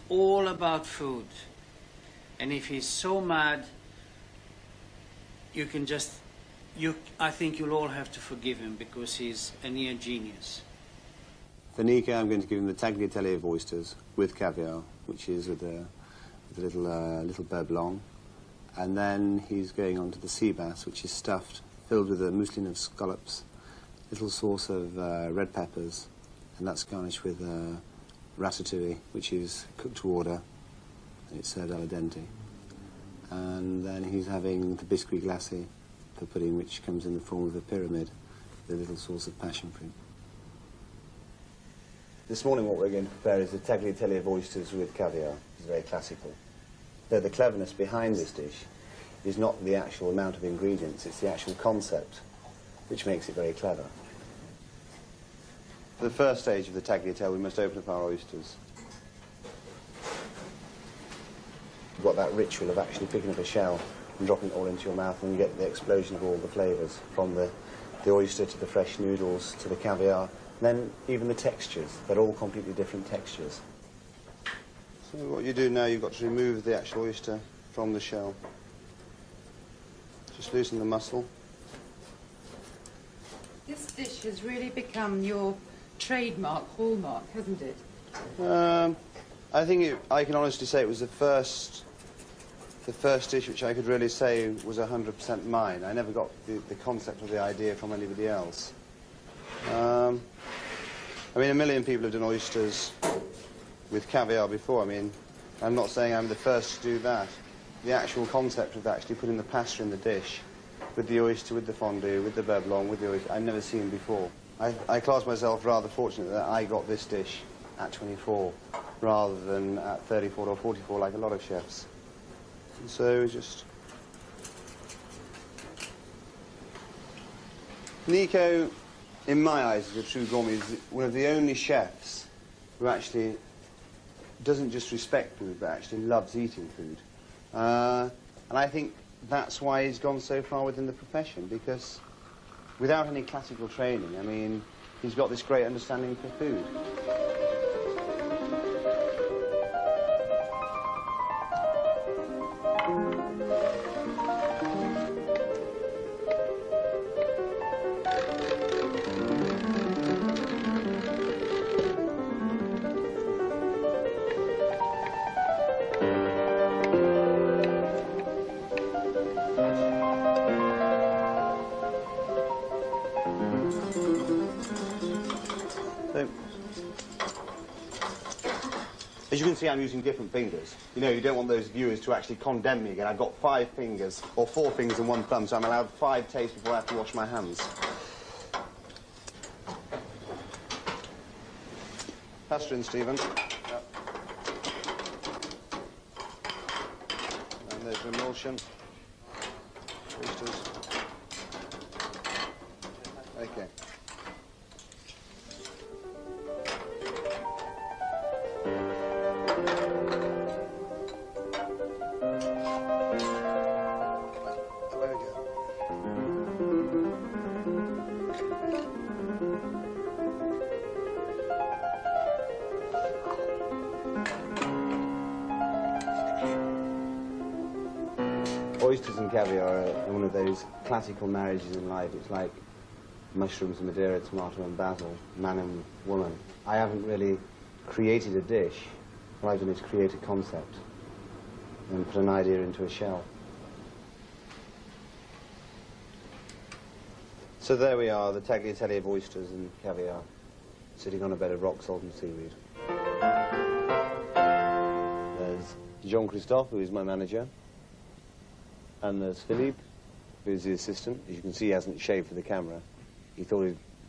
all about food. And if he's so mad, you can just, I think you'll all have to forgive him because he's a near genius. For Nico, I'm going to give him the tagliatelle of oysters with caviar, which is with a little beurre blanc. And then he's going on to the sea bass, which is stuffed, filled with a mousseline of scallops, little sauce of red peppers, and that's garnished with ratatouille, which is cooked to order, and it's served al dente. And then he's having the biscuit glacé, the pudding, which comes in the form of a pyramid, with a little sauce of passion fruit. This morning what we're going to prepare is the tagliatelle of oysters with caviar. It's very classical. Though the cleverness behind this dish is not the actual amount of ingredients, it's the actual concept, which makes it very clever. For the first stage of the tagliatelle, we must open up our oysters. You've got that ritual of actually picking up a shell and dropping it all into your mouth, and you get the explosion of all the flavours, from the oyster to the fresh noodles to the caviar. Then even the textures, they're all completely different textures. So what you do now, you've got to remove the actual oyster from the shell. Just loosen the muscle. This dish has really become your trademark, hallmark, hasn't it? I think I can honestly say it was the first dish which I could really say was 100% mine. I never got the concept or the idea from anybody else. I mean, a million people have done oysters with caviar before. I mean, I'm not saying I'm the first to do that. The actual concept of actually putting the pasta in the dish with the oyster, with the fondue, with the beurre blanc, with the oyster, I've never seen before. I class myself rather fortunate that I got this dish at 24 rather than at 34 or 44 like a lot of chefs. And so just... Nico, in my eyes, is a true gourmet. Is one of the only chefs who actually doesn't just respect food, but actually loves eating food. And I think that's why he's gone so far within the profession, because without any classical training, I mean, he's got this great understanding for food. As you can see, I'm using different fingers. You know, you don't want those viewers to actually condemn me again. I've got 5 fingers, or 4 fingers and 1 thumb, so I'm allowed 5 tastes before I have to wash my hands. Pasta in, Stephen. Yep. And there's the emulsion. Oysters. Okay. Oysters and caviar are one of those classical marriages in life. It's like mushrooms, Madeira, tomato and basil, man and woman. I haven't really created a dish. What I've done is create a concept and put an idea into a shell. So there we are, the tagliatelle of oysters and caviar, sitting on a bed of rock salt and seaweed. There's Jean-Christophe, who is my manager. And there's Philippe, who's the assistant. As you can see, he hasn't shaved for the camera. He thought he'd